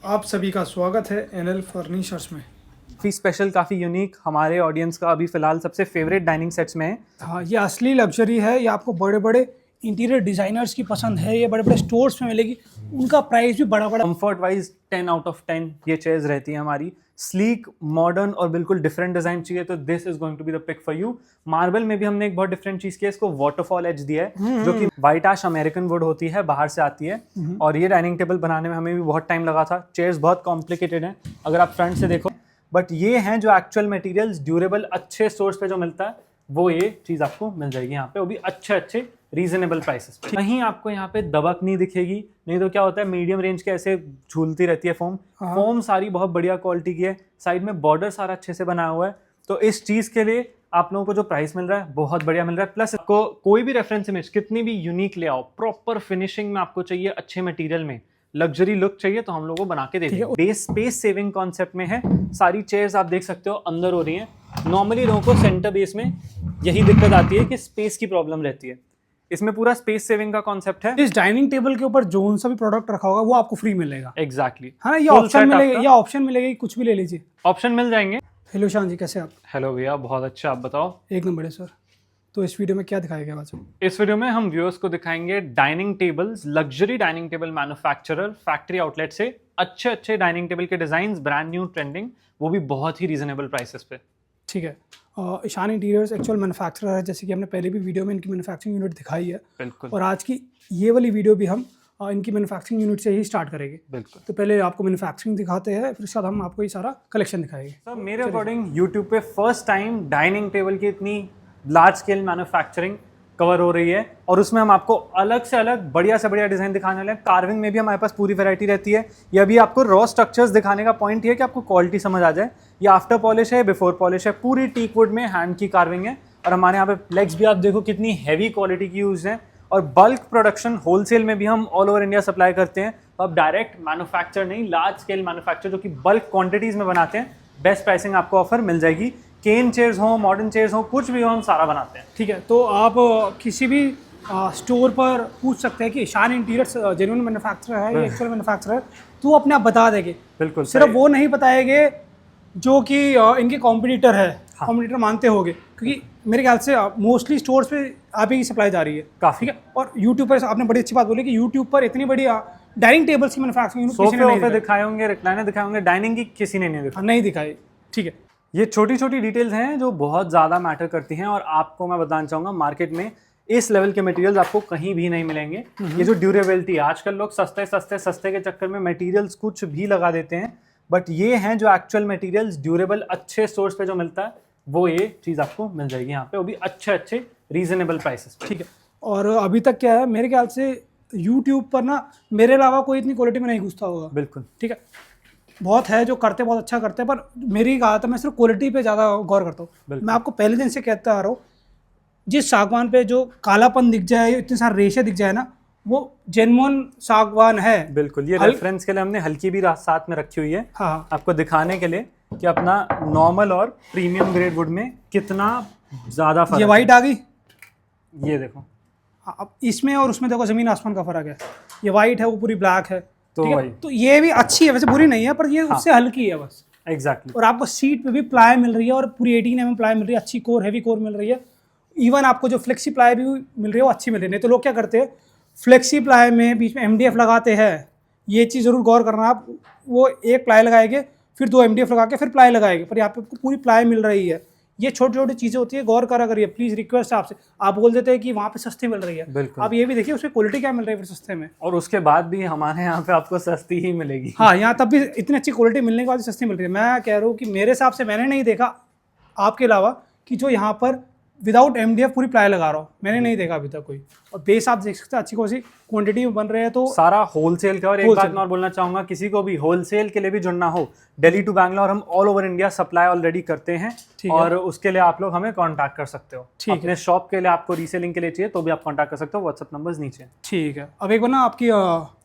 आप सभी का स्वागत है एनएल फर्नीचर्स में। काफ़ी स्पेशल, काफ़ी यूनिक, हमारे ऑडियंस का अभी फ़िलहाल सबसे फेवरेट डाइनिंग सेट्स में है। हाँ, ये असली लग्जरी है। ये आपको बड़े बड़े इंटीरियर डिज़ाइनर्स की पसंद है। ये बड़े बड़े स्टोर्स में मिलेगी। उनका प्राइस भी बड़ा बड़ा। कंफर्ट वाइज 10 आउट ऑफ 10 ये चेयर्स रहती है हमारी। स्लीक, मॉडर्न और बिल्कुल डिफरेंट डिजाइन चाहिए तो this is going to be the pick for you. Marble में भी हमने एक बहुत डिफरेंट चीज किया, इसको वाटरफॉल एज दिया है जो कि व्हाइट एश अमेरिकन वुड होती है, बाहर से आती है। और ये डाइनिंग टेबल बनाने में हमें भी बहुत टाइम लगा था। चेयर्स बहुत कॉम्प्लिकेटेड हैं अगर आप फ्रंट से देखो, बट ये हैं जो एक्चुअल मटेरियल्स ड्यूरेबल अच्छे सोर्स पे जो मिलता है वो ये चीज़ आपको मिल जाएगी यहाँ पे, वो भी अच्छे रीजनेबल प्राइसेस पे। कहीं आपको यहाँ पे दबक नहीं दिखेगी, नहीं तो क्या होता है मीडियम रेंज के ऐसे झूलती रहती है फोम सारी बहुत बढ़िया क्वालिटी की है, साइड में बॉर्डर सारा अच्छे से बनाया हुआ है। तो इस चीज़ के लिए आप लोगों को जो प्राइस मिल रहा है बहुत बढ़िया मिल रहा है। प्लस आपको कोई भी रेफरेंस इमेज कितनी भी यूनिक ले आओ, प्रॉपर फिनिशिंग में आपको चाहिए, अच्छे मटेरियल में लग्जरी लुक चाहिए तो हम लोगों को बना के देंगे। बेस स्पेस सेविंग कॉन्सेप्ट में है। सारी चेयर्स आप देख सकते हो अंदर हो रही हैं। नॉर्मली लोगों को सेंटर बेस में यही दिक्कत आती है कि स्पेस की प्रॉब्लम रहती है, इसमें पूरा स्पेस सेविंग का कॉन्सेप्ट है। इस डाइनिंग टेबल के ऊपर जो सा भी प्रोडक्ट रखा होगा वो आपको फ्री मिलेगा। एग्जैक्टली हाँ, ये ऑप्शन मिलेगा, ये ऑप्शन मिलेगा कि कुछ भी ले लीजिए, ऑप्शन मिल जाएंगे। हेलो शान जी, कैसे आप? हेलो भैया, बहुत अच्छा, आप बताओ। एक नंबर है सर। तो इस वीडियो में क्या दिखाया गया बच्चों? इस वीडियो में हम व्यूअर्स को दिखाएंगे dining tables, luxury dining table manufacturer factory outlet से अच्छे डाइनिंग टेबल के डिजाइन, ब्रांड न्यू ट्रेंडिंग, वो भी बहुत ही रीजनेबल प्राइसेस पे। ठीक है। ईशान इंटीरियर्स एक्चुअल मैन्युफैक्चरर है, जैसे कि हमने पहले भी वीडियो में इनकी मैन्युफैक्चरिंग यूनिट दिखाई है। बिल्कुल। और आज की ये वाली वीडियो भी हम इनकी मैन्युफैक्चरिंग यूनिट से ही स्टार्ट करेंगे। बिल्कुल। तो पहले आपको मैन्युफैक्चरिंग दिखाते हैं, फिर उसके बाद हम आपको ये सारा कलेक्शन दिखाएंगे। सर मेरे अकॉर्डिंग यूट्यूब पे फर्स्ट टाइम डाइनिंग टेबल की इतनी लार्ज स्केल मैन्युफैक्चरिंग कवर हो रही है और उसमें हम आपको अलग से अलग बढ़िया से बढ़िया डिजाइन दिखाने वाले हैं। कार्विंग में भी हमारे पास पूरी वैरायटी रहती है। ये अभी आपको रॉ स्ट्रक्चर्स दिखाने का पॉइंट ये है कि आपको क्वालिटी समझ आ जाए। ये आफ्टर पॉलिश है, बिफोर पॉलिश है, पूरी टीक वुड में हैंड की कार्विंग है। और हमारे यहाँ पे लेग्स भी आप देखो कितनी हैवी क्वालिटी की यूज है। और बल्क प्रोडक्शन होलसेल में भी हम ऑल ओवर इंडिया सप्लाई करते हैं। तो आप डायरेक्ट मैन्युफैक्चर नहीं, लार्ज स्केल मैन्युफैक्चर जो कि बल्क क्वांटिटीज में बनाते हैं, बेस्ट प्राइसिंग आपको ऑफर मिल जाएगी। केन चेयर्स हो, मॉडर्न चेयर्स हो, कुछ भी हो, हम सारा बनाते हैं। ठीक है, तो आप किसी भी स्टोर पर पूछ सकते हैं कि ईशान इंटीरियर्स जेन्युइन मैन्युफैक्चरर है या एक्चुअल मैन्युफैक्चरर है, तो अपने आप बता देंगे। बिल्कुल। सिर्फ वो नहीं बताएंगे जो कि इनके कॉम्पिटिटर है। हाँ। कॉम्पिटिटर मानते होंगे, क्योंकि मेरे ख्याल से मोस्टली स्टोर्स पे आप ही की सप्लाई जा रही है काफी। ठीक है। और यूट्यूब पर आपने बड़ी अच्छी बात बोली कि यूट्यूब पर इतनी बड़ी डाइनिंग टेबल्स की मैन्युफैक्चरिंग सोफे दिखाए होंगे, रिक्लाइनर दिखाए होंगे, डाइनिंग की किसी ने नहीं दिखाई। ठीक है, ये छोटी छोटी डिटेल्स हैं जो बहुत ज़्यादा मैटर करती हैं। और आपको मैं बताना चाहूँगा, मार्केट में इस लेवल के मटेरियल्स आपको कहीं भी नहीं मिलेंगे। ये जो ड्यूरेबिलिटी, आजकल लोग सस्ते के चक्कर में मटेरियल्स कुछ भी लगा देते हैं, बट ये हैं जो एक्चुअल मटेरियल्स ड्यूरेबल अच्छे सोर्स पे जो मिलता है, वो ये चीज़ आपको मिल जाएगी यहाँ पे, वो भी अच्छे रीजनेबल प्राइसेस पे। ठीक है। और अभी तक क्या है, मेरे ख्याल से यूट्यूब पर ना मेरे अलावा कोई इतनी क्वालिटी में नहीं घुसता होगा। बिल्कुल। ठीक है, बहुत है जो करते बहुत अच्छा करते हैं, पर मेरी कहा था मैं सिर्फ क्वालिटी पे ज़्यादा गौर करता हूँ। मैं आपको पहले दिन से कहता आ रहा हूँ, जिस सागवान पे जो कालापन दिख जाए, इतने सारे रेशे दिख जाए ना, वो जेन्युइन सागवान है। बिल्कुल। ये रेफरेंस के लिए हमने हल्की भी साथ में रखी हुई है। हाँ, आपको दिखाने के लिए कि अपना नॉर्मल और प्रीमियम ग्रेड वुड में कितना ज़्यादा फर्क। ये वाइट आ गई, ये देखो। अब इसमें और उसमें देखो जमीन आसमान का फर्क है। ये वाइट है, वो पूरी ब्लैक है। तो ये भी अच्छी है, वैसे बुरी नहीं है, पर ये उससे हल्की है बस। एग्जैक्टली। और आपको सीट पे भी प्लाई मिल रही है और पूरी 18 mm प्लाई मिल रही है, अच्छी कोर, हैवी कोर मिल रही है। इवन आपको जो फ्लेक्सी प्लाई भी मिल रही है वो अच्छी मिल रही है। नहीं तो लोग क्या करते हैं, फ्लेक्सी प्लाई में बीच में MDF लगाते हैं। ये चीज़ ज़रूर गौर करना आप, वो एक प्लाई लगाएंगे, फिर 2 MDF लगा के फिर प्लाई लगाएंगे, पर यहाँ पे आपको पूरी प्लाई मिल रही है। ये छोटी छोटी चीज़ें होती है, गौर करा करिए प्लीज़, रिक्वेस्ट है आपसे। आप बोल देते हैं कि वहाँ पे सस्ती मिल रही है, आप ये भी देखिए उसमें क्वालिटी क्या मिल रही है फिर सस्ते में। और उसके बाद भी हमारे यहाँ पे आपको सस्ती ही मिलेगी। हाँ, यहाँ तब भी इतनी अच्छी क्वालिटी मिलने के बाद सस्ती मिल रही है। मैं कह रहा हूँ कि मेरे हिसाब से मैंने नहीं देखा आपके अलावा कि जो यहाँ पर विदाउट MDF पूरी प्लाई लगा रहा हूँ, मैंने नहीं देखा अभी तक कोई। और बेस आप देख सकते हैं अच्छी खासी क्वांटिटी में बन रहे हैं। तो सारा होलसेल का। और एक बात मैं और बोलना चाहूंगा, किसी को भी होलसेल के लिए भी जुड़ना हो, दिल्ली टू बैंगलोर हम all over India supply already करते हैं। और उसके लिए आप लोग हमें कांटेक्ट कर सकते हो। अपने शॉप के लिए आपको रीसेलिंग के लिए चाहिए तो भी आप कांटेक्ट कर सकते हो, व्हाट्सएप नंबर्स नीचे। ठीक है, अब एक बार ना आपकी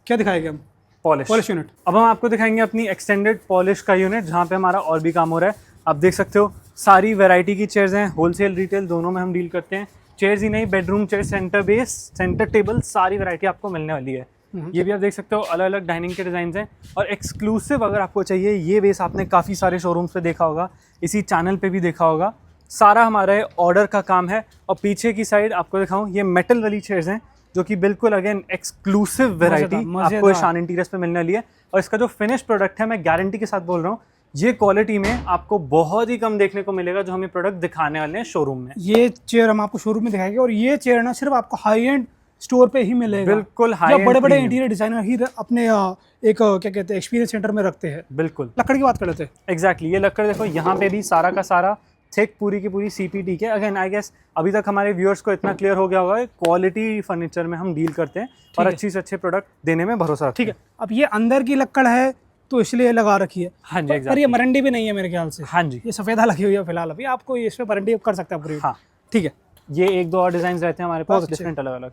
क्या दिखाएंगे हम? Polish unit. अब हम आपको दिखाएंगे अपनी एक्सटेंडेड पॉलिश का यूनिट, जहाँ पे हमारा और भी काम हो रहा है। आप देख सकते हो सारी वैरायटी की चेयर्स हैं, होलसेल रिटेल दोनों में हम डील करते हैं। चेयर्स ही नहीं, bedroom chair, centre base, centre table, सारी वैरायटी आपको मिलने वाली है। ये भी आप देख सकते हो अलग अलग डाइनिंग के डिजाइन हैं। और एक्सक्लूसिव अगर आपको चाहिए, ये बेस आपने काफ़ी सारे शोरूम्स पे देखा होगा, इसी चैनल पे भी देखा होगा, सारा हमारा ऑर्डर का काम है। और पीछे की साइड आपको दिखाऊं, ये मेटल वाली चेयर्स हैं जो कि बिल्कुल अगेन एक्सक्लूसिव वेराइटी आपको शान इंटीरियर्स पे मिलने वाली है। और इसका जो फिनिश प्रोडक्ट है, मैं गारंटी के साथ बोल रहा हूँ, ये क्वालिटी में आपको बहुत ही कम देखने को मिलेगा जो हमें प्रोडक्ट दिखाने वाले हैं शोरूम में। ये चेयर हम आपको शोरूम में दिखाएंगे, और ये चेयर ना सिर्फ आपको हाई एंड स्टोर पे ही मिलेगा। बिल्कुल हाई एंड, बड़े बड़े इंटीरियर डिजाइनर ही अपने एक क्या कहते हैं एक्सपीरियंस सेंटर में रखते हैं। बिल्कुल। लकड़ की बात कर लेते हैं। एग्जैक्टली, ये लकड़ देखो, यहाँ पे भी सारा का सारा थिक पूरी की पूरी CPT के। अगेन आई गेस अभी तक हमारे व्यूअर्स को इतना क्लियर हो गया होगा, क्वालिटी फर्नीचर में हम डील करते हैं और अच्छी से अच्छे प्रोडक्ट देने में भरोसा रखते हैं। ठीक है, अब ये अंदर की लकड़ है तो इसलिए लगा रखी है। हाँ जी, पर एग्जैक्टली। ये मरंडी भी नहीं है मेरे ख्याल से। हाँ जी, ये सफेदा लगी हुई है फिलहाल, अभी आपको इस पे मरंडी कर सकते हैं पूरी। हाँ ठीक है, ये एक दो और डिजाइन रहते हैं हमारे पास बहुत अच्छे। डिफरेंट अलग अलग।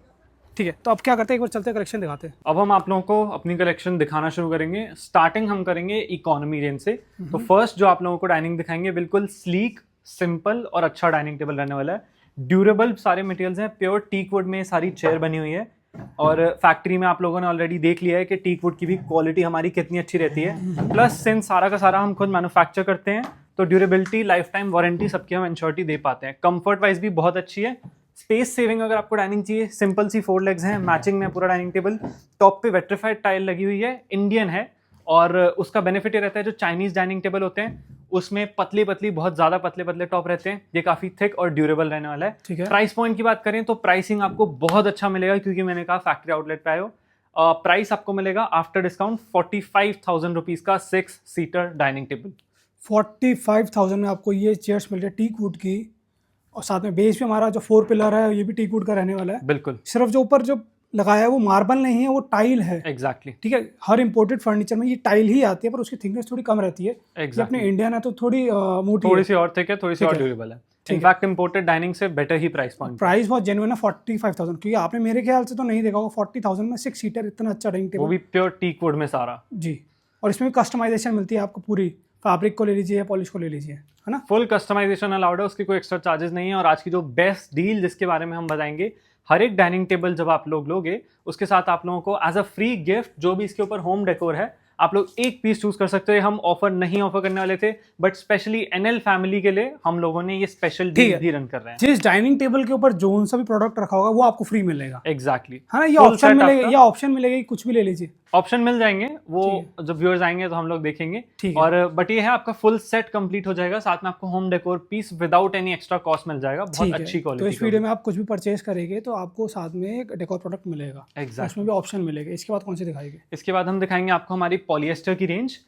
ठीक है, तो अब क्या करते हैं, एक बार चलते हैं कलेक्शन दिखाते हैं। अब हम आप लोगों को अपनी कलेक्शन दिखाना शुरू करेंगे। स्टार्टिंग हम करेंगे इकोनॉमी रेंज से। तो फर्स्ट जो आप लोगों को डाइनिंग दिखाएंगे, बिल्कुल स्लीक, सिंपल और अच्छा डाइनिंग टेबल रहने वाला है। ड्यूरेबल सारे मटेरियल्स हैं, प्योर टीक वुड में सारी चेयर बनी हुई है। और फैक्ट्री में आप लोगों ने ऑलरेडी देख लिया है कि टीक वुड की भी क्वालिटी हमारी कितनी अच्छी रहती है। प्लस सिंस सारा का सारा हम खुद मैन्युफैक्चर करते हैं, तो ड्यूरेबिलिटी, लाइफ टाइम वारंटी सबकी हम इंश्योरिटी दे पाते हैं। कंफर्ट वाइज भी बहुत अच्छी है। स्पेस सेविंग अगर आपको डाइनिंग चाहिए, सिंपल सी 4 लेग्स हैं, मैचिंग में पूरा डाइनिंग टेबल। टॉप पे वेट्रीफाइड टाइल लगी हुई है, इंडियन है। और उसका बेनिफिट ये रहता है, जो चाइनीज डाइनिंग टेबल होते हैं उसमें पतली पतली, बहुत ज्यादा पतले पतले टॉप रहते हैं, ये काफी थिक और ड्यूरेबल रहने वाला है। ठीक है। प्राइस पॉइंट की बात करें तो प्राइसिंग आपको बहुत अच्छा मिलेगा, क्योंकि मैंने कहा फैक्ट्री आउटलेट पे आए हो। प्राइस आपको मिलेगा आफ्टर डिस्काउंट 45,000 रुपीज का 6 सीटर डाइनिंग टेबल। 45,000 में आपको ये चेयर्स मिल रही है टीक वुड की, और साथ में बेस भी हमारा जो 4 पिलर है ये भी टीक वुड का रहने वाला है। बिल्कुल। सिर्फ जो ऊपर जो लगाया है वो मार्बल नहीं है, वो टाइल है। एग्जैक्टली। ठीक है, हर इंपोर्टेड फर्नीचर में ये टाइल ही आती है, पर उसकी थिकनेस थोड़ी कम रहती है। ये अपने इंडियन है तो थोड़ी मोटी थोड़ी है। सी और थिक है, थोड़ी सी और ड्यूरेबल है। इनफैक्ट इंपोर्टेड डाइनिंग से बेटर ही प्राइस पॉइंट। प्राइस बहुत जेन्युइन है 45,000, क्योंकि आपने मेरे ख्याल से तो नहीं देखा होगा 40,000 में 6 सीटर इतना अच्छा डाइनिंग टेबल, वो भी प्योर टीक वुड में सारा। जी। और इसमें भी कस्टमाइजेशन मिलती है आपको, पूरी फैब्रिक को ले लीजिए, पॉलिश को ले लीजिए, है ना। फुल कस्टमाइजेशन अलाउड है, उसकी कोई एक्स्ट्रा चार्जेस नहीं है। और आज की जो बेस्ट डील जिसके बारे में हम बताएंगे, हर एक डाइनिंग टेबल जब आप लोग लोगे, उसके साथ आप लोगों को एज अ फ्री गिफ्ट जो भी इसके ऊपर होम डेकोर है, आप लोग एक पीस चूज कर सकते हैं। हम ऑफर नहीं ऑफर करने वाले थे, बट स्पेशली NL फैमिली के लिए हम लोगों ने ये स्पेशल डील भी रन कर रहे हैं। जिस डाइनिंग टेबल के ऊपर जो सा भी प्रोडक्ट रखा होगा वो आपको फ्री मिलेगा। एग्जैक्टली। है ना, ये ऑप्शन मिलेगा, या ऑप्शन मिलेगा कि कुछ भी ले लीजिए। ऑप्शन मिल जाएंगे, वो जब व्यूअर्स आएंगे तो हम लोग देखेंगे। और बट ये है, आपका फुल सेट कंप्लीट हो जाएगा, साथ में आपको home decor piece without any extra cost मिल जाएगा, बहुत अच्छी क्वालिटी। तो इस वीडियो में आप कुछ भी परचेज करेंगे तो आपको साथ में एक डेकोर प्रोडक्ट मिलेगा। एग्जैक्टली। उसमें भी ऑप्शन मिलेगा। इसके बाद कौन से दिखाएंगे? इसके बाद हम दिखाएंगे आपको हमारी पॉलिएस्टर की रेंज।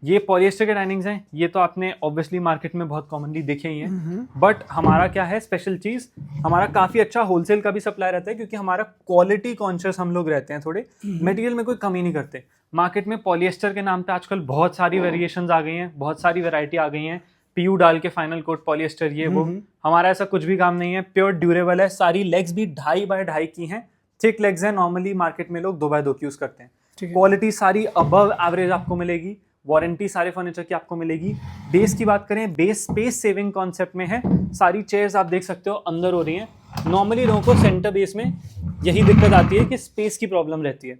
ये पॉलिएस्टर के डाइनिंग्स हैं, ये तो आपने ऑब्वियसली मार्केट में बहुत कॉमनली देखे ही हैं। बट हमारा क्या है स्पेशल चीज, हमारा काफी अच्छा होलसेल का भी सप्लाई रहता है, क्योंकि हमारा क्वालिटी कॉन्शियस हम लोग रहते हैं थोड़े। मटेरियल में कोई कमी नहीं करते। मार्केट में पॉलिएस्टर के नाम पे आजकल बहुत सारी वेरिएशंस आ गई हैं, बहुत सारी वैरायटी आ गई हैं। PU डाल के फाइनल कोट पॉलिएस्टर, ये वो। हमारा ऐसा कुछ भी काम नहीं है, प्योर ड्यूरेबल है। सारी लेग्स भी 2.5 बाय 2.5 की हैं, थिक लेग्स हैं। नॉर्मली मार्केट में लोग 2 बाय 2 की यूज करते हैं। क्वालिटी सारी अबव एवरेज आपको मिलेगी। वारंटी सारे फर्नीचर की आपको मिलेगी। बेस की बात करें, बेस स्पेस सेविंग कॉन्सेप्ट में है। सारी चेयर्स आप देख सकते हो अंदर हो रही हैं। नॉर्मली लोगों को सेंटर बेस में यही दिक्कत आती है कि स्पेस की प्रॉब्लम रहती है,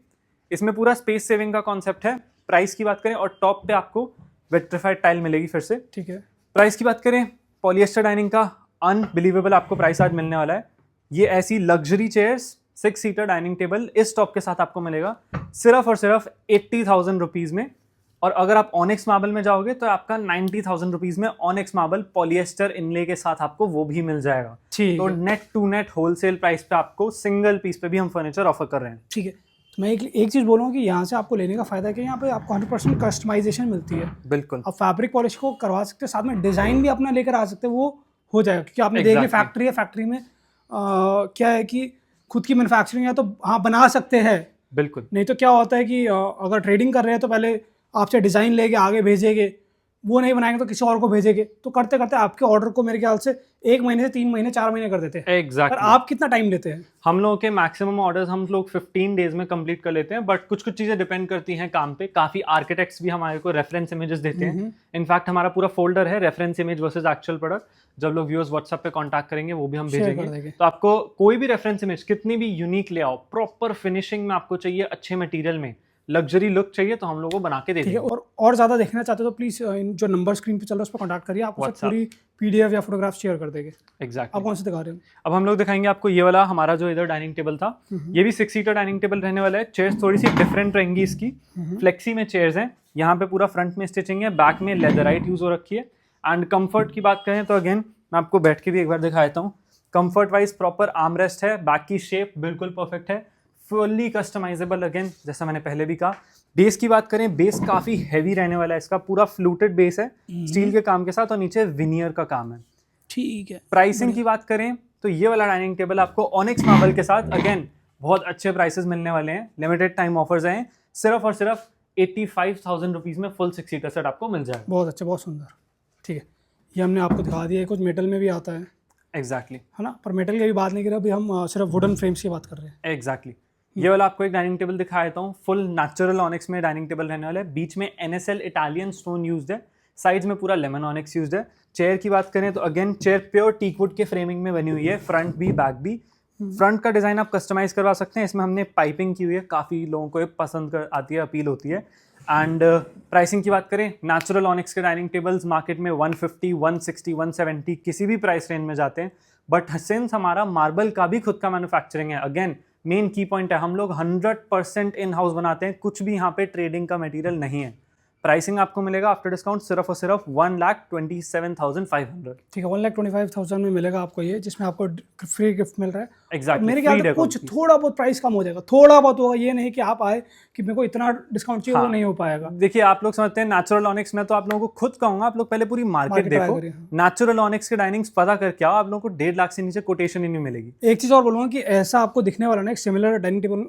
इसमें पूरा स्पेस सेविंग का कॉन्सेप्ट है। प्राइस की बात करें, और टॉप पे आपको वेट्रीफाइड टाइल मिलेगी फिर से। ठीक है। प्राइस की बात करें, पॉलिएस्टर डाइनिंग का अनबिलीवेबल आपको प्राइस आज मिलने वाला है। ये ऐसी luxury chairs 6 seater dining table इस टॉप के साथ आपको मिलेगा सिर्फ और सिर्फ 80,000 रुपीज में। और अगर आप ऑनिक्स मार्बल में जाओगे तो आपका 90,000 रुपीज में ऑनिक्स मार्बल पॉलिएस्टर इनले के साथ आपको वो भी मिल जाएगा। तो net to net wholesale price पे आपको सिंगल पीस पे भी हम फर्नीचर ऑफर कर रहे हैं। ठीक है, तो मैं एक चीज़ बोलूँगा कि यहाँ से आपको लेने का फायदा है कि यहाँ पे आपको 100% कस्टमाइजेशन मिलती है। बिल्कुल। आप फैब्रिक पॉलिश को करवा सकते हैं, साथ में डिज़ाइन भी अपना लेकर आ सकते हैं, वो हो जाएगा। क्योंकि आपने देख लिया फैक्ट्री है, फैक्ट्री में क्या है कि खुद की मैन्युफैक्चरिंग है तो हाँ बना सकते हैं। बिल्कुल। नहीं तो क्या होता है कि अगर ट्रेडिंग कर रहे हैं तो पहले आपसे डिज़ाइन लेके आगे भेजेंगे, वो नहीं बनाएंगे तो किसी और को भेजेंगे, तो करते करते आपके ऑर्डर को मेरे ख्याल से 1 महीने से 3 महीने 4 महीने कर देते हैं। एग्जैक्टली। पर आप कितना टाइम लेते हैं? हम लोगों के मैक्सिमम ऑर्डर्स हम लोग 15 डेज में कंप्लीट कर लेते हैं, बट कुछ कुछ चीज़ें डिपेंड करती हैं काम पे। काफ़ी आर्किटेक्ट्स भी हमारे को रेफरेंस इमेजेस देते हैं। इनफैक्ट हमारा पूरा फोल्डर है reference image versus actual product. जब लोग व्यूअर्स व्हाट्सएप पे कांटेक्ट करेंगे वो भी हम Share कर भेजेंगे। देंगे। तो आपको कोई भी रेफरेंस इमेज कितनी भी यूनिक ले आओ, प्रॉपर फिनिशिंग में आपको चाहिए, अच्छे मटेरियल में लग्जरी लुक चाहिए, तो हम लोग को बना के दे ठीक है। देंगे। और ज़्यादा देखना चाहते हो तो प्लीज़ जो नंबर स्क्रीन पे चल रहा है उस पर कॉन्टैक्ट करिए, आपको सब WhatsApp। पूरी PDF या फोटोग्राफ शेयर कर देंगे। एग्जैक्टली। आप कौन से दिखा रहे हो? अब हम लोग दिखाएंगे आपको ये वाला हमारा जो इधर डाइनिंग टेबल था, ये भी 6 सीटर डाइनिंग टेबल रहने वाला है। चेयर्स थोड़ी सी डिफरेंट रहेंगी इसकी, फ्लेक्सी में चेयर्स हैं। यहाँ पे पूरा फ्रंट में स्टिचिंग है, बैक में लेदराइट यूज हो रखी है। एंड कंफर्ट की बात करें तो अगेन मैं आपको बैठ के भी एक बार दिखा देता हूँ। कंफर्ट वाइज प्रॉपर आर्मरेस्ट है, बैक की शेप बिल्कुल परफेक्ट है, फुल्ली कस्टमाइजेबल। अगेन जैसा मैंने पहले भी कहा, बेस की बात करें, बेस काफी हैवी रहने वाला है इसका, पूरा फ्लूटेड बेस है स्टील के काम के साथ, और नीचे विनियर का काम है। ठीक है। प्राइसिंग की बात करें तो ये वाला डाइनिंग टेबल आपको ऑनिक्स मार्बल के साथ अगेन बहुत अच्छे प्राइसेस मिलने वाले हैं। लिमिटेड टाइम ऑफर्स हैं, सिर्फ और सिर्फ 85,000 रुपीज में फुल 6 सीटर सेट आपको मिल जाएगा। बहुत अच्छा, बहुत सुंदर। ठीक है, ये हमने आपको दिखा दिया है। कुछ मेटल में भी आता है, एग्जैक्टली है ना? पर मेटल की अभी बात नहीं कर रहे, अभी हम सिर्फ वुडन फ्रेम्स की बात कर रहे हैं। एग्जैक्टली। ये वाला आपको एक डाइनिंग टेबल दिखा देता हूँ, फुल नेचुरल ऑनिक्स में डाइनिंग टेबल रहने वाला है। बीच में NSL इटालियन स्टोन यूज्ड है, साइड्स में पूरा लेमन ऑनिक्स यूज्ड है। चेयर की बात करें तो अगेन चेयर प्योर टीकवुड के फ्रेमिंग में बनी हुई है, फ्रंट भी बैक भी। फ्रंट का डिजाइन आप कस्टमाइज करवा सकते हैं, इसमें हमने पाइपिंग की हुई है, काफी लोगों को ये पसंद आती है, अपील होती है। एंड प्राइसिंग की बात करें, नेचुरल ऑनिक्स के डाइनिंग टेबल्स मार्केट में 150, 160, 170 किसी भी प्राइस रेंज में जाते हैं, बट सिंस हमारा मार्बल का भी खुद का मैन्युफैक्चरिंग है, अगेन मेन की पॉइंट है, हम लोग 100% इन हाउस बनाते हैं, कुछ भी यहाँ पे ट्रेडिंग का मटेरियल नहीं है। प्राइसिंग आपको मिलेगा आफ्टर डिस्काउंट सिर्फ और सिर्फ 1,27,500। ठीक है, 1,25,000 में मिलेगा आपको ये, जिसमें आपको फ्री गिफ्ट मिल रहा है। एग्जैक्टली। मेरे ख्याल से कुछ थोड़ा बहुत प्राइस कम हो जाएगा, थोड़ा बहुत होगा, ये नहीं कि आप आए कि मेरे को इतना डिस्काउंट चाहिए, वो नहीं हो पाएगा। देखिए आप लोग समझते हैं नेचुरल ऑनिक्स में, तो आप लोगों को खुद कहूंगा आप लोग पहले पूरी मार्केट देखो, नेचुरल ऑनिक्स के डाइनिंग्स पता करके आओ, आप लोगों को 1.5 लाख से नीचे कोटेशन ही नहीं मिलेगी। एक चीज़ और बोलूँगा कि ऐसा आपको दिखने वाला ना एक सिमिलर डाइनिंग टेबल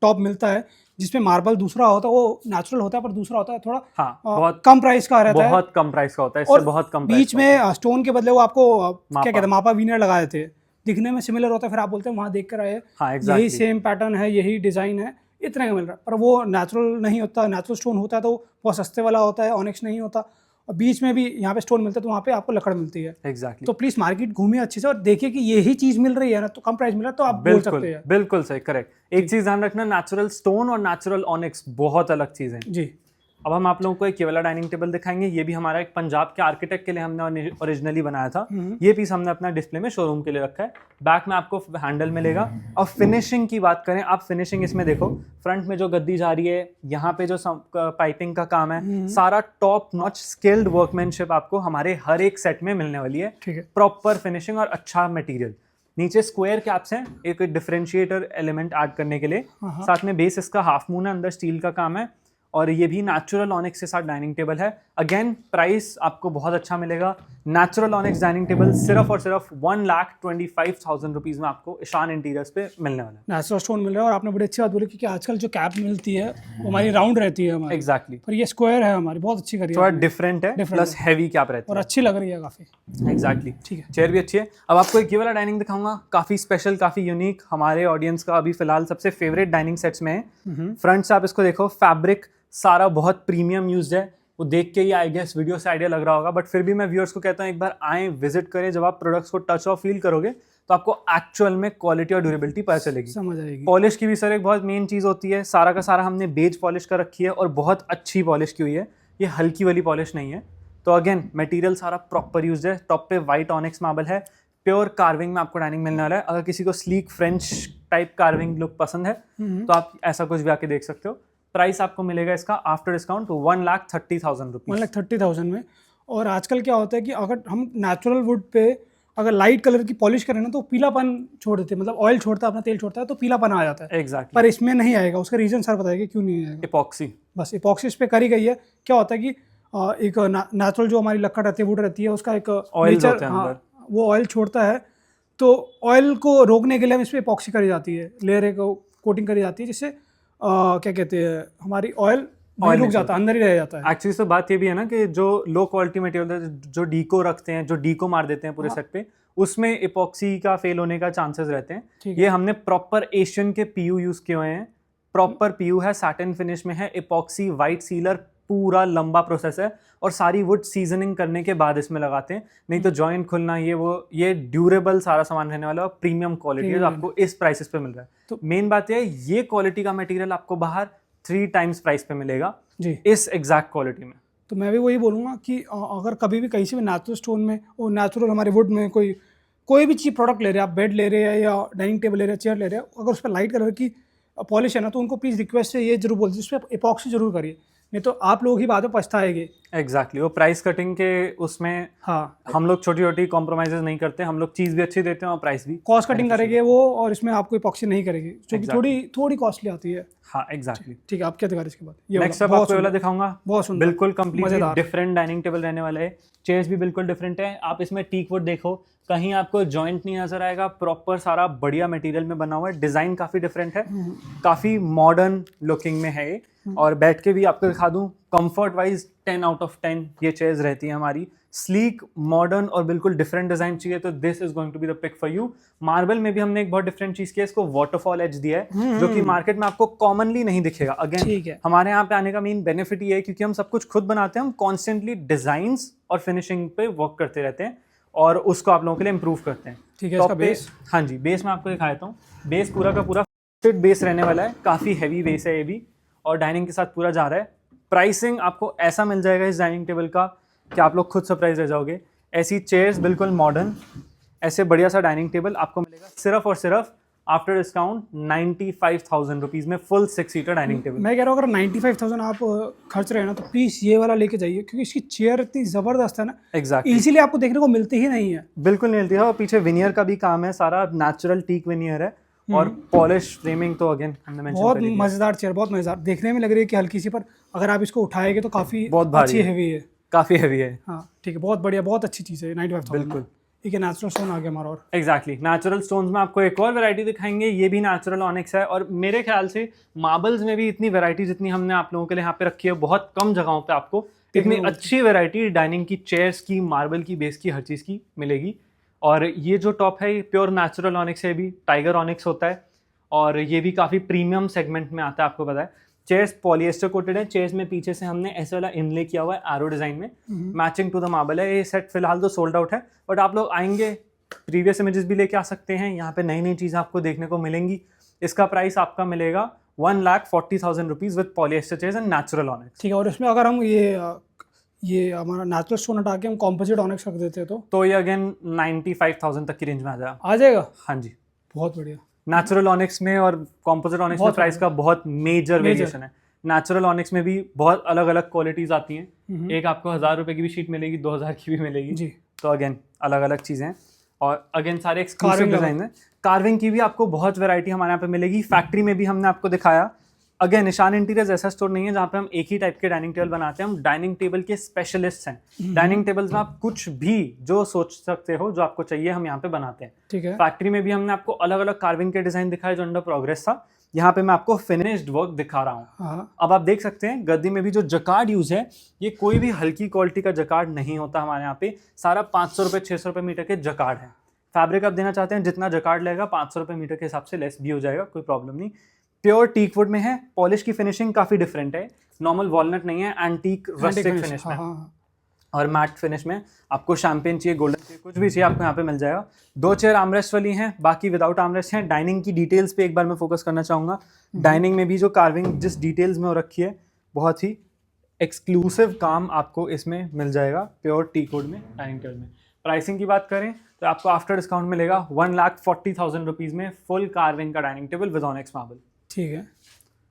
टॉप मिलता है, जिसमें मार्बल दूसरा होता है, वो नेचुरल होता है, पर दूसरा होता है थोड़ा बहुत कम प्राइस का रहता है, बहुत कम प्राइस का होता है, और इससे बहुत कम बीच में स्टोन के बदले वो आपको क्या कहते हैं, मापा वीनर लगा देते हैं, दिखने में सिमिलर होता है, फिर आप बोलते हैं वहाँ देख कर आए यही सेम पैटर्न है, यही डिजाइन है, इतने का मिल रहा है, पर वो नेचुरल नहीं होता। नेचुरल स्टोन होता है तो बहुत सस्ते वाला होता है, ऑनिक्स नहीं होता, और बीच में भी यहाँ पे स्टोन मिलता है, तो वहाँ पे आपको लकड़ मिलती है। एग्जैक्टली। तो प्लीज मार्केट घूमिए अच्छे से और देखिए कि यही चीज मिल रही है ना, तो कम प्राइस मिल रहा है, तो आप बोल सकते हैं। बिल्कुल सही, करेक्ट। एक चीज ध्यान रखना, नेचुरल स्टोन और नेचुरल ऑनिक्स बहुत अलग चीज है जी। अब हम आप लोगों को एक ये वाला डाइनिंग टेबल दिखाएंगे। ये भी हमारा एक पंजाब के आर्किटेक्ट के लिए हमने ओरिजिनली बनाया था। ये पीस हमने अपना डिस्प्ले में शोरूम के लिए रखा है। बैक में आपको हैंडल मिलेगा। और फिनिशिंग की बात करें, आप फिनिशिंग इसमें देखो, फ्रंट में जो गद्दी जा रही है, यहाँ पे जो पाइपिंग का काम है, सारा टॉप नॉच स्किल्ड वर्कमैनशिप आपको हमारे हर एक सेट में मिलने वाली है। ठीक है। प्रॉपर फिनिशिंग और अच्छा मटेरियल। नीचे स्क्वायर कैप्स हैं, एक डिफरेंशिएटर एलिमेंट ऐड करने के लिए। साथ में बेस इसका हाफ मून है, अंदर स्टील का काम है, और ये भी नेचुरल ऑनिक्स के साथ डाइनिंग टेबल है। अगेन प्राइस आपको बहुत अच्छा मिलेगा। नेचुरल ऑनिक्स डाइनिंग टेबल सिर्फ और सिर्फ 1,25,000 रुपीज में आपको ईशान इंटीरियर्स पे मिलने वाला है। नेचुरल स्टोन मिल रहा है। और आपने बड़ी अच्छी बात बोली कि आजकल जो कैप मिलती है वो हमारी राउंड रहती है हमारी। एग्जैक्टली। पर ये स्क्वायर है हमारी, बहुत अच्छी करी है, थोड़ा डिफरेंट है, प्लस हैवी कैप रहती है और अच्छी लग रही है काफी। एग्जैक्टली। ठीक है। चेयर भी अच्छी है। अब आपको एक ये वाला डाइनिंग दिखाऊंगा, काफी स्पेशल, काफी यूनिक, हमारे ऑडियंस का अभी फिलहाल सबसे फेवरेट डाइनिंग सेट्स में है। फ्रंट से आप इसको देखो, फैब्रिक सारा बहुत प्रीमियम यूज्ड है। वो देख के ही आई गेस वीडियो से आइडिया लग रहा होगा, बट फिर भी मैं व्यूअर्स को कहता हूँ एक बार आएँ, विजिट करें। जब आप प्रोडक्ट्स को टच और फील करोगे तो आपको एक्चुअल में क्वालिटी और ड्यूरेबिलिटी पता चलेगी, समझ आएगी। पॉलिश की भी सर एक बहुत मेन चीज़ होती है। सारा का सारा हमने बेज पॉलिश कर रखी है और बहुत अच्छी पॉलिश की हुई है, ये हल्की वाली पॉलिश नहीं है। तो अगेन मटेरियल सारा प्रॉपर यूज्ड है। टॉप पे वाइट ऑनिक्स मार्बल है, प्योर कार्विंग में आपको डाइनिंग मिलने वाला है। अगर किसी को sleek French type carving look पसंद है तो आप ऐसा कुछ भी आके देख सकते हो। प्राइस आपको मिलेगा इसका आफ्टर डिस्काउंट 1,30,000 रुपीज। 1,30,000 में। और आजकल क्या होता है कि अगर हम नेचुरल वुड पे अगर लाइट कलर की पॉलिश करें ना, तो पीलापन छोड़ देते हैं, मतलब ऑयल छोड़ता है, अपना तेल छोड़ता है, तो पीलापन आ जाता है। एग्जैक्टली। पर इसमें नहीं आएगा। उसका रीजन सर बताइए क्यों नहीं आएगा? इपॉक्सी। बस इपॉक्सी इस पे करी गई है। क्या होता है कि एक नेचुरल जो हमारी लकड़ रहती है, वुड रहती है, उसका एक नेचर, वो ऑयल छोड़ता है, तो ऑयल को रोकने के लिए हम इस पर इपॉक्सी करी जाती है, लेयर एक कोटिंग करी जाती है, जिससे क्या कहते हैं, हमारी ऑयल वहीं रुक जाता है, अंदर ही रह जाता है। एक्चुअली तो बात ये भी है ना कि जो लो क्वालिटी मटेरियल जो डीको रखते हैं, जो डीको मार देते हैं पूरे सेट पे, उसमें इपॉक्सी का फेल होने का चांसेस रहते हैं। ये हमने प्रॉपर एशियन के पीयू यूज किए हुए हैं, प्रॉपर पीयू है, सैटिन फिनिश में है, इपॉक्सी वाइट सीलर, पूरा लंबा प्रोसेस है और सारी वुड सीजनिंग करने के बाद इसमें लगाते हैं, नहीं तो जॉइंट खुलना ये ड्यूरेबल सारा सामान रहने वाला और प्रीमियम क्वालिटी है जो आपको इस प्राइसेस पे मिल रहा है। तो मेन बात ये क्वालिटी का मटेरियल आपको बाहर 3 टाइम्स प्राइस पे मिलेगा जी, इस एग्जैक्ट क्वालिटी में। तो मैं भी वही बोलूँगा कि अगर कभी भी कहीं से भी नेचुरल स्टोन में और नेचुरल हमारे वुड में कोई भी चीज़ प्रोडक्ट ले रहे हैं, आप बेड ले रहे हैं या डाइनिंग टेबल ले रहे हैं, चेयर ले रहे हैं, अगर उस पर लाइट कलर की पॉलिश है ना, तो उनको प्लीज़ रिक्वेस्ट है ये जरूर बोल दीजिए उस पर इपॉक्सी जरूर करिए, नहीं तो आप लोग ही बाद में पछताएंगे। एग्जैक्टली वो प्राइस कटिंग के उसमें हम लोग छोटी छोटी कॉम्प्रोमाइजेस नहीं करते, हम लोग चीज़ भी अच्छी देते हैं और प्राइस भी कॉस्ट कटिंग करेंगे वो, और इसमें आपको इपॉक्सी नहीं करेगी जो कि थोड़ी कॉस्टली आती है। हाँ एग्जैक्टली। ठीक है, आप क्या दिखा रहे इसके बाद? नेक्स्ट अब आपको वाला दिखाऊंगा, बहुत सुंदर, बिल्कुल कंप्लीटली डिफरेंट डाइनिंग टेबल रहने वाला है। चेयर्स भी बिल्कुल डिफरेंट है। आप इसमें टीक वुड देखो, कहीं आपको जॉइंट नहीं नजर आएगा, प्रॉपर सारा बढ़िया मटेरियल में बना हुआ है। डिजाइन काफी डिफरेंट है, काफी मॉडर्न लुकिंग में है ये। और बैठ के भी आपको दिखा दूं, कंफर्ट वाइज 10 आउट ऑफ 10 ये चेयर्स रहती है हमारी। स्लीक, मॉडर्न और बिल्कुल डिफरेंट डिजाइन चाहिए तो this is going to be the pick for you. Marble में भी हमने एक बहुत डिफरेंट चीज किया, इसको वाटरफॉल एज दिया है जो कि मार्केट में आपको कॉमनली नहीं दिखेगा। अगेन हमारे यहाँ पे आने का मेन बेनिफिट ये है क्योंकि हम सब कुछ खुद बनाते हैं, हम कॉन्स्टेंटली डिजाइन्स और फिनिशिंग पे वर्क करते रहते हैं और उसको आप लोगों के लिए इम्प्रूव करते हैं। ठीक है, इसका बेस? हाँ जी, बेस मैं आपको दिखा देता हूँ। बेस पूरा का पूरा फिट बेस रहने वाला है, काफ़ी हैवी बेस है ये भी और डाइनिंग के साथ पूरा जा रहा है। प्राइसिंग आपको ऐसा मिल जाएगा इस डाइनिंग टेबल का कि आप लोग खुद सरप्राइज रह जाओगे। ऐसी चेयर्स बिल्कुल मॉडर्न, ऐसे बढ़िया सा डाइनिंग टेबल आपको मिलेगा सिर्फ और सिर्फ आफ्टर डिस्काउंट 95,000 रुपीज़ में फुल 6 सीटर डाइनिंग टेबल। मैं कह रहा हूँ अगर 95,000 आप खर्च रहे ना तो प्लीज़ ये वाला लेके जाइए क्योंकि इसकी चेयर इतनी ज़बरदस्त है ना, एग्जैक्टली इजीली आपको देखने को मिलती ही नहीं है। बिल्कुल नहीं मिलती है। और पीछे विनियर का भी काम है, सारा नेचुरल टीक विनियर है और पॉलिश फ्रेमिंग तो अगेन हमने मेंशन बहुत मज़ेदार चेयर, बहुत मज़ेदार। देखने में लग रही है कि हल्की सी, पर अगर आप इसको उठाएंगे तो काफ़ी अच्छी हैवी है, काफ़ी हैवी है। हाँ ठीक है, बहुत बढ़िया, बहुत अच्छी चीज़ है 95,000। बिल्कुल ठीक है, नेचुरल स्टोन आ गया हमारा। और एग्जैक्टली नेचुरल स्टोन्स में आपको एक और वैरायटी दिखाएंगे, ये भी नेचुरल ऑनिक्स है। और मेरे ख्याल से मार्बल्स में भी इतनी वैरायटी जितनी हमने आप लोगों के लिए यहाँ पे रखी है, बहुत कम जगहों पे आपको इतनी अच्छी वैरायटी डाइनिंग की, चेयर्स की, मार्बल की, बेस की, हर चीज़ की मिलेगी। और ये जो टॉप है ये प्योर नेचुरल ऑनिक्स है, भी टाइगर ऑनिक्स होता है और ये भी काफ़ी प्रीमियम सेगमेंट में आता है, आपको पता है। चेयर्स पॉलिएस्टर कोटेड है, चेयर्स में पीछे से हमने ऐसे वाला इनले किया हुआ है एरो डिजाइन में, मैचिंग टू द मार्बल है। ये सेट फिलहाल तो सोल्ड आउट है, बट आप लोग आएंगे प्रीवियस इमेजेस भी लेके आ सकते हैं। यहाँ पे नई नई चीज़ें आपको देखने को मिलेंगी। इसका प्राइस आपका मिलेगा 1,40,000 rupees with polyester chairs and natural onyx. ठीक है, और इसमें अगर हम ये हमारा नेचुरल स्टोन हटा के हम कॉम्पोजिट ऑनिक्स रख देते हैं तो ये अगेन 95,000 तक की रेंज में आ जाएगा। हाँ जी, बहुत बढ़िया। नेचुरल ऑनिक्स में और कॉम्पोजिट ऑनिक्स में प्राइस का बहुत मेजर वेरिएशन है। नेचुरल ऑनिक्स में भी बहुत अलग अलग क्वालिटीज आती हैं। एक आपको 1,000 रुपए की भी शीट मिलेगी, 2,000 की भी मिलेगी जी। तो अगेन अलग अलग चीज़ें हैं और अगेन सारे एक्सक्लूसिव डिजाइन है। कार्विंग की भी आपको बहुत वैरायटी हमारे यहाँ पे मिलेगी। फैक्ट्री में भी हमने आपको दिखाया। अगेन निशान इंटीरियर्स ऐसा स्टोर नहीं है जहाँ पे हम एक ही टाइप के डाइनिंग टेबल बनाते हैं, हम डाइनिंग टेबल के स्पेशलिस्ट हैं। डाइनिंग टेबल्स में आप कुछ भी जो सोच सकते हो, जो आपको चाहिए, हम यहाँ पे बनाते हैं। ठीक है। फैक्ट्री में भी हमने आपको अलग अलग कार्विंग के डिजाइन दिखाए जो अंडर प्रोग्रेस था। यहाँ पे मैं आपको फिनिश्ड वर्क दिखा रहा हूँ। अब आप देख सकते हैं गद्दी में भी जो जकार्ड यूज है, ये कोई भी हल्की क्वालिटी का जकार्ड नहीं होता हमारे यहाँ पे। सारा 500 रुपये 600 रुपये मीटर के जकार्ड है। फैब्रिक आप देना चाहते हैं जितना जकार्ड लगेगा 500 रुपये मीटर के हिसाब से लेस भी हो जाएगा, कोई प्रॉब्लम नहीं। प्योर टीक वुड में है। पॉलिश की फिनिशिंग काफी डिफरेंट है, नॉर्मल वॉलनट नहीं है, एंटीक रस्टिक फिनिश में। और मैट फिनिश में आपको शैंपेन चाहिए, गोल्डन चाहिए, कुछ भी चाहिए आपको यहाँ पे मिल जाएगा। 2 चेयर आर्मरेस्ट वाली हैं, बाकी विदाउट आर्मरेस्ट हैं। डाइनिंग की डिटेल्स पे एक बार मैं फोकस करना चाहूँगा। डाइनिंग में भी जो कार्विंग जिस डिटेल्स में हो रखी है, बहुत ही एक्सक्लूसिव काम आपको इसमें मिल जाएगा प्योर टीक वुड में डाइनिंग टेबल में। प्राइसिंग की बात करें तो आपको आफ्टर डिस्काउंट मिलेगा 1,40,000 रुपीज़ में फुल कार्विंग का dining table with onyx marble. ठीक है।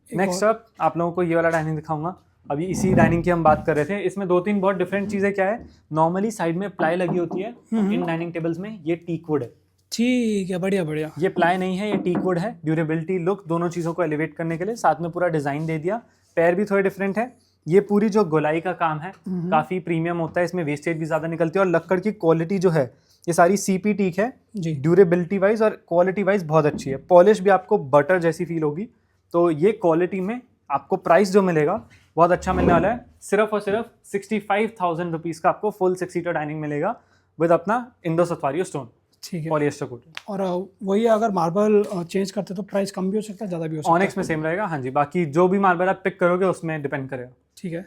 नेक्स्ट अप आप लोगों को ये वाला डाइनिंग दिखाऊंगा। अभी इसी डाइनिंग की हम बात कर रहे थे। इसमें 2-3 बहुत डिफरेंट चीज़ें क्या है। नॉर्मली साइड में प्लाई लगी होती है इन डाइनिंग टेबल्स में, ये टीक वुड है। ठीक है, बढ़िया बढ़िया। ये प्लाई नहीं है, ये टीक वुड है। ड्यूरेबिलिटी, लुक, दोनों चीज़ों को एलिवेट करने के लिए साथ में पूरा डिजाइन दे दिया। पैर भी थोड़े डिफरेंट है। ये पूरी जो गोलाई का काम है काफ़ी प्रीमियम होता है, इसमें वेस्टेज भी ज़्यादा निकलती है और लक्कड़ की क्वालिटी जो है ये सारी सीपी टीक है जी। ड्यूरेबिलिटी वाइज और क्वालिटी वाइज बहुत अच्छी है। पॉलिश भी आपको बटर जैसी फील होगी। तो ये क्वालिटी में आपको प्राइस जो मिलेगा बहुत अच्छा मिलने वाला है। सिर्फ और सिर्फ 65,000 रुपीज़ का आपको फुल 6 सीटर डाइनिंग मिलेगा विद अपना इंडो सफारी स्टोन ठीक है। Polyester coated. और वही अगर मार्बल चेंज करते तो प्राइस कम भी हो सकता है, ज़्यादा भी हो सकता है। ऑनेक्स में सेम रहेगा, हाँ जी, बाकी जो भी मार्बल आप पिक करोगे उसमें डिपेंड करेगा। ठीक है।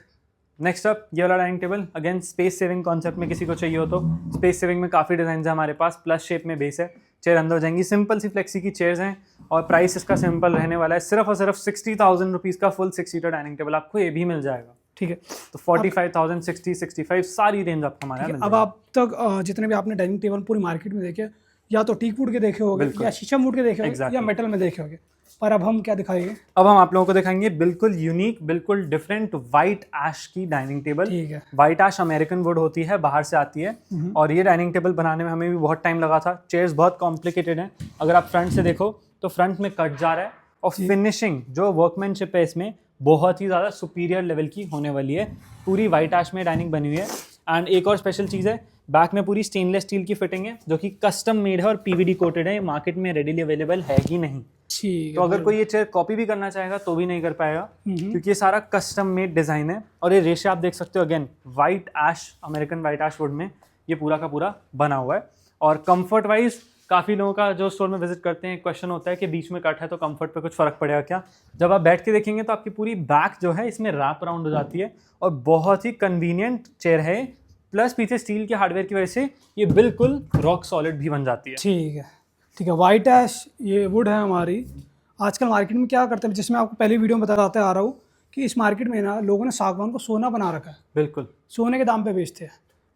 नेक्स्ट अप ये वाला dining table, again space saving concept में किसी को चाहिए हो तो स्पेस सेविंग में काफ़ी डिजाइन है हमारे पास। प्लस शेप में बेस है, चेयर अंदर हो जाएंगी, सिंपल सी फ्लेक्सी की चेयर्स हैं और प्राइस इसका सिंपल रहने वाला है। सिर्फ और सिर्फ 60,000 रुपीज़ का फुल 6 सीटर डाइनिंग टेबल आपको ये भी मिल जाएगा। ठीक है। तो 45,000, 60, 65 सारी रेंज आपको हमारे यहाँ मिल अब आप तक जितने भी आपने डाइनिंग टेबल पूरी मार्केट में देखे, या तो टीक वुड के देखे होंगे, या शीशम वुड के देखे होंगे, या मेटल में देखे होंगे, पर अब हम क्या दिखाएंगे? अब हम आप लोगों को दिखाएंगे बिल्कुल यूनिक, बिल्कुल डिफरेंट व्हाइट ऐश की डाइनिंग टेबल। ठीक है। व्हाइट ऐश अमेरिकन वुड होती है, बाहर से आती है, और ये डाइनिंग टेबल बनाने में हमें भी बहुत टाइम लगा था। चेयर्स बहुत कॉम्प्लिकेटेड हैं, अगर आप फ्रंट से देखो तो फ्रंट में कट जा रहा है, और फिनिशिंग जो वर्कमैनशिप है इसमें बहुत ही ज़्यादा सुपीरियर लेवल की होने वाली है। पूरी व्हाइट ऐश में डाइनिंग बनी हुई है। एंड एक और स्पेशल चीज़ है, बैक में पूरी स्टेनलेस स्टील की फिटिंग है जो कि कस्टम मेड है और पीवीडी कोटेड है। मार्केट में रेडीली अवेलेबल है ही नहीं। ठीक तो अगर कोई ये चेयर कॉपी भी करना चाहेगा तो भी नहीं कर पाएगा, क्योंकि ये सारा कस्टम मेड डिज़ाइन है। और ये रेशे आप देख सकते हो, again white ash, American white ash wood में ये पूरा का पूरा बना हुआ है। और कंफर्ट वाइज काफ़ी लोगों का जो स्टोर में विजिट करते हैं क्वेश्चन होता है कि बीच में कट है तो कंफर्ट पे कुछ फ़र्क पड़ेगा क्या। जब आप बैठ के देखेंगे तो आपकी पूरी बैक जो है इसमें रैप अराउंड हो जाती है और बहुत ही कन्वीनियंट चेयर है। प्लस पीछे स्टील के हार्डवेयर की वजह से ये बिल्कुल रॉक सॉलिड भी बन जाती है। ठीक है। ठीक है। वाइट ऐश ये वुड है हमारी। आजकल मार्केट में क्या करते हैं, जिसमें आपको पहली वीडियो में बताते आ रहा हूँ कि इस मार्केट में ना लोगों ने सागवान को सोना बना रखा है। बिल्कुल सोने के दाम पे बेचते हैं,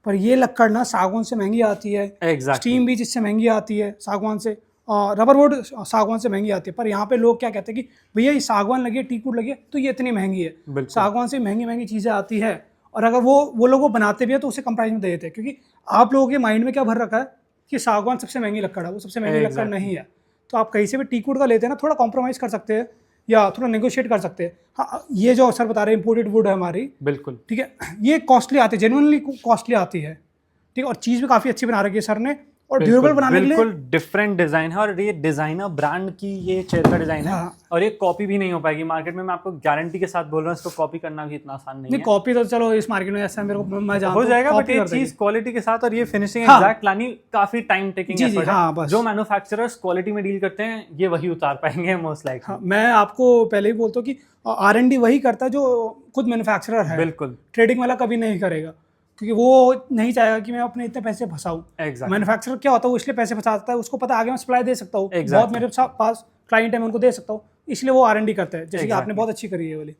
पर ये लक्कड़ ना सागवान से महंगी आती है। स्टीम भी जिससे महंगी आती है सागवान से, और रबर वुड सागवान से महंगी आती है। पर यहाँ पे लोग क्या कहते हैं कि भैया ये सागवान लगी है, टीक वुड लगी है, तो ये इतनी महंगी है। सागवान से महंगी महंगी चीज़ें आती है, और अगर वो लोग वो बनाते भी है तो उसे कम प्राइस में दे देते हैं, क्योंकि आप लोगों के माइंड में क्या भर रखा है कि सागवान सबसे महंगी लक्कड़ है। वो सबसे महंगी लक्कड़ नहीं है। तो आप कहीं से भी टीक वुड का लेते हैं ना, थोड़ा कॉम्प्रोमाइज़ कर सकते हैं या थोड़ा नेगोशिएट कर सकते हैं। हाँ, ये जो सर बता रहे हैं इंपोर्टेड वुड है हमारी, बिल्कुल ठीक है, ये कॉस्टली आती है, जेन्युइनली कॉस्टली आती है। ठीक है। और चीज़ भी काफ़ी अच्छी बना रखी है सर ने, और ड्यूरेबल बनाने के लिए बिल्कुल डिफरेंट डिजाइन है। और ये डिजाइनर ब्रांड की ये चेयर का डिजाइन है। हाँ। और ये कॉपी भी नहीं हो पाएगी मार्केट में, मैं आपको गारंटी के साथ बोल रहा हूँ। इसको कॉपी करना भी इतना आसान नहीं है। कॉपी तो चलो इस मार्केट में ऐसा मेरे को मैं जानता हो हूं, जाएगा, बट copy ये कर देंगे। चीज क्वालिटी के साथ और ये फिनिशिंग हाँ। एग्जैक्ट लानी काफी टाइम टेकिंग एफर्ट हाँ, है। बस। जो मैन्युफैक्चरर्स क्वालिटी में डील करते हैं ये वही उतार पाएंगे मोस्ट लाइक। हाँ, मैं आपको पहले ही बोलता हूँ कि R&D वही करता है जो खुद मैन्युफैक्चरर है। बिल्कुल ट्रेडिंग वाला कभी नहीं करेगा, क्योंकि वो नहीं चाहेगा कि मैं अपने इतने पैसे फंसाऊँ। Exactly. मैन्युफैक्चरर क्या होता है, वो इसलिए पैसे फंसाता है, उसको पता है आगे मैं सप्लाई दे सकता हूँ। Exactly. बहुत मेरे पास क्लाइंट है, मैं उनको दे सकता हूँ, इसलिए वो R&D करता है। जैसे कि आपने बहुत अच्छी करी है वाली।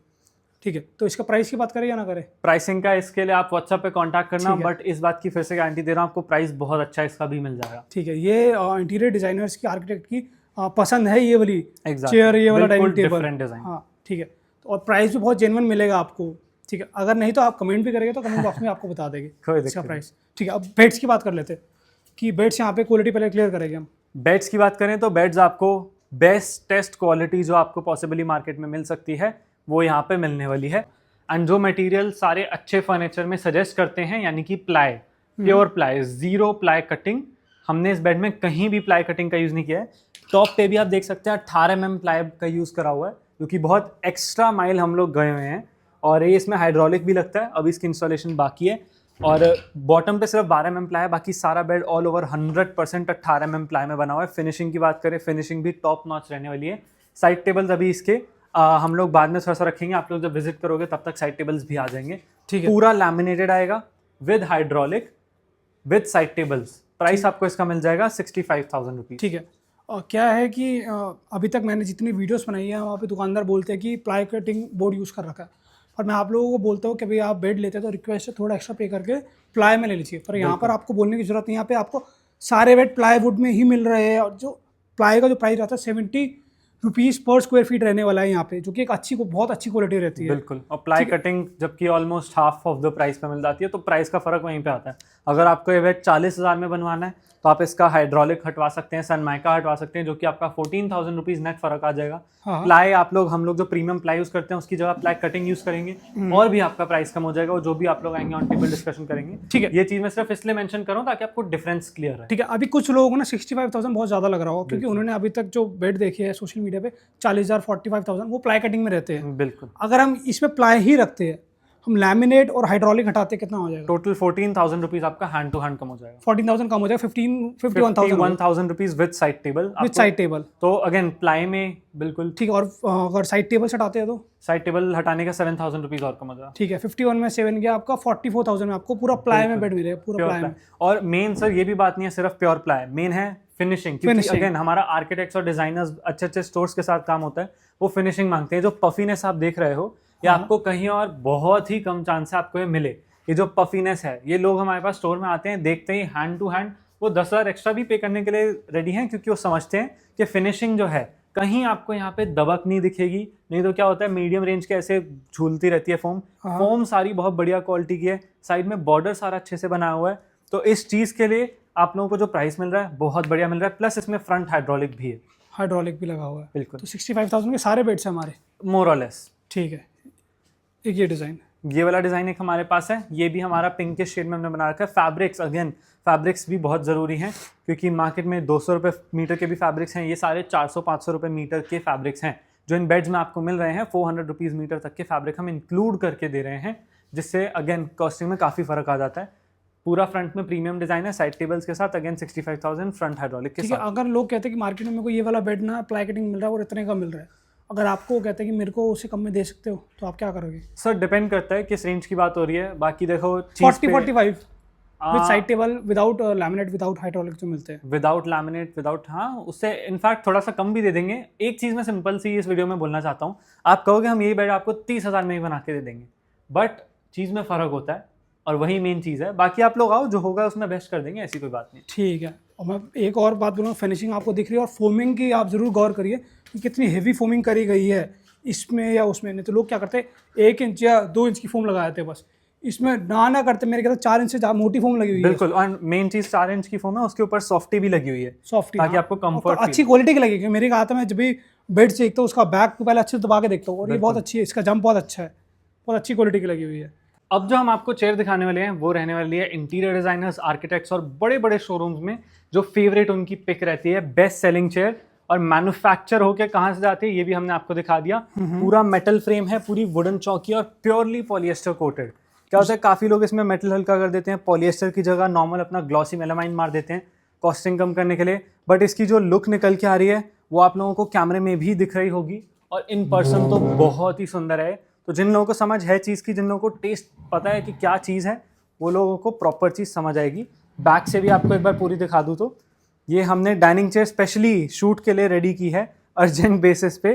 ठीक है। तो इसका प्राइस की बात करें या ना करें? प्राइसिंग का इसके लिए आप व्हाट्सएप पे कांटेक्ट करना, बट इस बात की फिर से गारंटी दे रहा हूँ आपको प्राइस बहुत अच्छा इसका भी मिल जाएगा। ठीक है। ये इंटीरियर डिजाइनर्स की, आर्किटेक्ट की पसंद है ये वाली चेयर, ये वाला डाइनिंग टेबल। हाँ ठीक है। और प्राइस भी बहुत जेन्युइन मिलेगा आपको। ठीक है। अगर नहीं तो आप कमेंट भी करेंगे तो कमेंट बॉक्स में आपको बता देंगे इसका प्राइस। ठीक है। अब बेड्स की बात कर लेते हैं कि बेड्स यहाँ पे क्वालिटी पहले क्लियर करेंगे हम। बेड्स की बात करें तो बेड्स आपको बेस्ट टेस्ट क्वालिटी जो आपको पॉसिबली मार्केट में मिल सकती है वो यहाँ पे मिलने वाली है। एंड जो मटेरियल सारे अच्छे फर्नीचर में सजेस्ट करते हैं, यानी कि ply, pure ply, zero ply cutting, हमने इस बेड में कहीं भी प्लाई कटिंग का यूज़ नहीं किया है। टॉप पे भी आप देख सकते हैं 18 mm प्लाई का यूज़ करा हुआ है, जो कि बहुत एक्स्ट्रा माइल हम लोग गए हुए हैं। और ये इसमें हाइड्रोलिक भी लगता है, अभी इसकी इंस्टॉलेशन बाकी है। और बॉटम पे सिर्फ 12 mm प्लाई है, बाकी सारा bed all over 100% 18 mm ply में बना हुआ है। फिनिशिंग की बात करें, फिनिशिंग भी टॉप नॉच रहने वाली है। साइड टेबल्स अभी इसके हम लोग बाद में थोड़ा सा रखेंगे, आप लोग जब विजिट करोगे तब तक साइड टेबल्स भी आ जाएंगे। ठीक है। पूरा लैमिनेटेड आएगा with hydraulic with side tables. Price आपको इसका मिल जाएगा 65,000 रुपीज़। ठीक है। क्या है कि अभी तक मैंने जितनी वीडियोस बनाई है वहाँ पे दुकानदार बोलते हैं कि प्लाई कटिंग बोर्ड यूज़ कर रखा है, और मैं आप लोगों को बोलता हूँ कि भाई आप बेड लेते हैं तो रिक्वेस्ट है थोड़ा एक्स्ट्रा पे करके प्लाई में ले लीजिए। पर यहाँ पर आपको बोलने की जरूरत नहीं, यहाँ पे आपको सारे बेड प्लाई वुड में ही मिल रहे हैं। और जो प्लाई का जो प्राइस रहता है 70 रुपीज़ पर स्क्वायर फीट रहने वाला है यहाँ पे, जो कि एक अच्छी बहुत अच्छी क्वालिटी रहती है। बिल्कुल। और प्लाई कटिंग जबकि almost half of the price पे मिल जाती है, तो प्राइस का फर्क वहीं पे आता है। अगर आपको ये बेड 40,000 में बनवाना है तो आप इसका हाइड्रोलिक हटवा सकते हैं, सनमाइका हटवा सकते हैं, जो कि आपका 14,000 रुपीज़ नेट फर्क आ जाएगा। हाँ। प्लाई हम लोग जो प्रीमियम प्लाई यूज़ करते हैं उसकी जगह प्लाई कटिंग यूज़ करेंगे और भी आपका प्राइस कम हो जाएगा। और जो भी आप लोग आएंगे ऑन टेबल डिस्कशन करेंगे। ठीक है। ये चीज़ मैं सिर्फ इसलिए मेंशन करूँ ताकि आपको डिफरेंस क्लियर है। ठीक है। अभी कुछ लोगों को ना 65,000 बहुत ज़्यादा लग रहा हो, क्योंकि उन्होंने अभी तक जो बेड देखे हैं सोशल मीडिया पे 40,000 45,000 वो प्लाई कटिंग में रहते हैं। बिल्कुल। अगर हम इसमें प्लाई ही रखते हैं, हम लैमिनेट और हाइड्रोलिक हटाते हैं, कितना हो जाएगा? टोटल 14,000 रुपीज आपका हैंड टू हैंड कम हो जाएगा। 14,000 कम हो जाएगा, 51,000 rupees with side table. With side table. तो अगेन प्लाई में बिल्कुल ठीक है। और अगर साइड टेबल से हटाते हैं तो साइड टेबल हटाने का 7,000 रुपीज और कम हो जाएगा। ठीक है। 51 में 7 गया आपका, 44,000 में आपको पूरा प्लाई में बेड मिलेगा, पूरा Pure प्लाई में। ply। और मेन सर ये भी बात नहीं है सिर्फ प्योर प्लाई, मेन है फिनिशिंग। क्योंकि अगेन हमारा आर्किटेक्ट्स और डिजाइनर्स अच्छे अच्छे स्टोर्स के साथ काम होता है, वो फिनिशिंग मांगते हैं। जो पफीनेस आप देख रहे हो ये आपको कहीं और बहुत ही कम चांस है आपको ये मिले। ये जो पफीनेस है, ये लोग हमारे पास स्टोर में आते हैं, देखते ही हैंड टू हैंड वो 10,000 एक्स्ट्रा भी पे करने के लिए रेडी हैं, क्योंकि वो समझते हैं कि फिनिशिंग जो है कहीं आपको यहाँ पे दबक नहीं दिखेगी। नहीं तो क्या होता है, मीडियम रेंज के ऐसे झूलती रहती है फोम सारी बहुत बढ़िया क्वालिटी की है, साइड में बॉर्डर सारा अच्छे से बना हुआ है। तो इस चीज़ के लिए आप लोगों को जो प्राइस मिल रहा है बहुत बढ़िया मिल रहा है, प्लस इसमें फ्रंट हाइड्रोलिक भी है। हाइड्रोलिक भी लगा हुआ है बिल्कुल। तो 65,000 के सारे बेड्स हैं हमारे, मोर और लेस। ठीक है। एक ये डिज़ाइन, ये वाला डिज़ाइन एक हमारे पास है, ये भी हमारा पिंक शेड में हमने बना रखा है। फैब्रिक्स, अगेन फैब्रिक्स भी बहुत ज़रूरी हैं, क्योंकि मार्केट में 200 रुपये मीटर के भी फैब्रिक्स हैं, ये सारे 400-500 रुपये मीटर के फैब्रिक्स हैं जो इन बेड्स में आपको मिल रहे हैं। 400 रुपीज़ मीटर तक के फैब्रिक हम इंक्लूड करके दे रहे हैं, जिससे अगेन कॉस्टिंग में काफ़ी फ़र्क आ जाता है। पूरा फ्रंट में प्रीमियम डिज़ाइन है, साइड टेबल्स के साथ, अगेन 65,000 फ्रंट हाइड्रोलिक के ठीक है। साथ। अगर लोग कहते हैं कि मार्केट में मेरे को ये वाला बेड ना प्लाई कटिंग मिल रहा है और इतने का मिल रहा है, अगर आपको कहते हैं कि मेरे को उससे कम में दे सकते हो, तो आप क्या करोगे? सर डिपेंड करता है किस रेंज की बात हो रही है। बाकी देखो 40-45 with side table, without laminate, without hydraulic जो मिलते हैं। विदाउट लैमिनेट, विदाउट, हाँ उससे इनफैक्ट थोड़ा सा कम भी दे देंगे। एक चीज़ मैं सिंपल सी इस वीडियो में बोलना चाहता हूँ, आप कहोगे हम यही बेड आपको 30,000 में ही बना के दे देंगे, बट चीज़ में फ़र्क होता है और वही मेन चीज़ है। बाकी आप लोग आओ, जो होगा उसमें बेस्ट कर देंगे, ऐसी कोई बात नहीं। ठीक है। और मैं एक और बात बोलूँगा, फिनिशिंग आपको दिख रही है और फोमिंग की आप ज़रूर गौर करिए कि कितनी हेवी फोमिंग करी गई है इसमें या उसमें। नहीं तो लोग क्या करते हैं, 1 इंच या 2 इंच की फोम लगा देते हैं बस, इसमें ना करते मेरे ख्याल से 4 इंच से ज़्यादा मोटी फोम लगी हुई है। बिल्कुल। और मेन चीज़ 4 इंच की फोम है, उसके ऊपर सॉफ्टी भी लगी हुई है, सॉफ्टी, ताकि आपको कंफर्ट अच्छी क्वालिटी की लगेगी। मेरे हाथ में जब भी बेड से देखता हूँ उसका बैक को पहले अच्छे से दबा के देखता हूँ, और ये बहुत अच्छी है, इसका जंप बहुत अच्छा है, बहुत अच्छी क्वालिटी की लगी हुई है। अब जो हम आपको चेयर दिखाने वाले हैं वो रहने वाली है इंटीरियर डिजाइनर्स, आर्किटेक्ट्स और बड़े बड़े शोरूम्स में जो फेवरेट उनकी पिक रहती है, बेस्ट सेलिंग चेयर। और मैन्युफैक्चर होके कहाँ से जाती है ये भी हमने आपको दिखा दिया। पूरा मेटल फ्रेम है, पूरी वुडन चौकी और प्योरली पॉलिएस्टर कोटेड। क्या होता है, काफ़ी लोग इसमें मेटल हल्का कर देते हैं, पॉलिएस्टर की जगह नॉर्मल अपना ग्लॉसी मेलामाइन मार देते हैं कॉस्टिंग कम करने के लिए, बट इसकी जो लुक निकल के आ रही है वो आप लोगों को कैमरे में भी दिख रही होगी, और इन पर्सन तो बहुत ही सुंदर है। तो जिन लोगों को समझ है चीज़ की, जिन लोगों को टेस्ट पता है कि क्या चीज़ है, वो लोगों को प्रॉपर चीज़ समझ आएगी। बैक से भी आपको एक बार पूरी दिखा दूँ तो ये हमने डाइनिंग चेयर स्पेशली शूट के लिए रेडी की है, अर्जेंट बेसिस पे।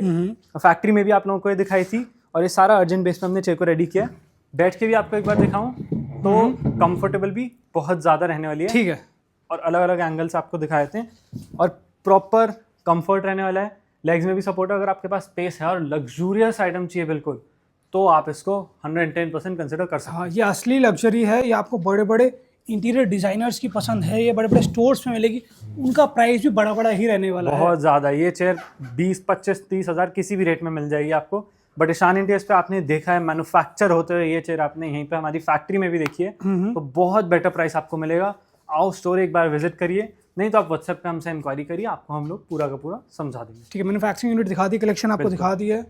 फैक्ट्री में भी आप लोगों को ये दिखाई थी, और ये सारा अर्जेंट बेस पे हमने चेयर को रेडी किया। बैठ के भी आपको एक बार दिखाऊं तो कंफर्टेबल भी बहुत ज़्यादा रहने वाली है। ठीक है। और अलग अलग एंगल से आपको दिखाए थे, और प्रॉपर कंफर्ट रहने वाला है। लेग्स में भी सपोर्ट है। अगर आपके पास स्पेस है और लग्जूरियस आइटम चाहिए बिल्कुल, तो आप इसको 110% कंसिडर कर सकते हैं। हाँ, ये असली लग्जरी है। ये आपको बड़े बड़े इंटीरियर डिज़ाइनर्स की पसंद है, ये बड़े बड़े स्टोर्स में मिलेगी। उनका प्राइस भी बड़ा बड़ा ही रहने वाला है, बहुत ज़्यादा। ये चेयर 20, 25, 30 हज़ार किसी भी रेट में मिल जाएगी आपको। बट ईशान इंटीरियर्स पे आपने देखा है मैन्युफैक्चर होते हुए ये चेयर आपने यहीं पे हमारी फैक्ट्री में भी देखी है, तो बहुत बेटर प्राइस आपको मिलेगा। आओ स्टोर एक बार विजिट करिए, नहीं तो आप व्हाट्सएप पे हमसे इंक्वायरी करिए, आपको हम लोग पूरा का पूरा समझा देंगे। ठीक है। मैन्युफैक्चरिंग यूनिट दिखा दी, कलेक्शन आपको दिखा दी है,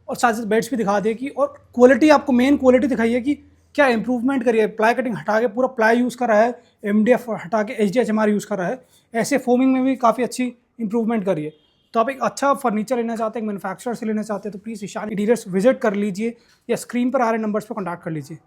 और साथ साथ बेड्स भी दिखा दिए कि, और क्वालिटी आपको मेन क्वालिटी दिखाई है कि क्या इंप्रूवमेंट करिए। प्लाई कटिंग हटा के पूरा प्लाई यूज़ कर रहा है, MDF हटा के HDHMR यूज़ कर रहा है, ऐसे फोमिंग में भी काफ़ी अच्छी इंप्रूवमेंट करिए। तो आप एक अच्छा फर्नीचर लेना चाहते हैं, एक मैन्युफैक्चरर से लेना चाहते हैं, तो प्लीज़ ईशान इंटीरियर्स विजिट कर लीजिए, या स्क्रीन पर आ रहे नंबर्स पर कॉन्टैक्ट कर लीजिए।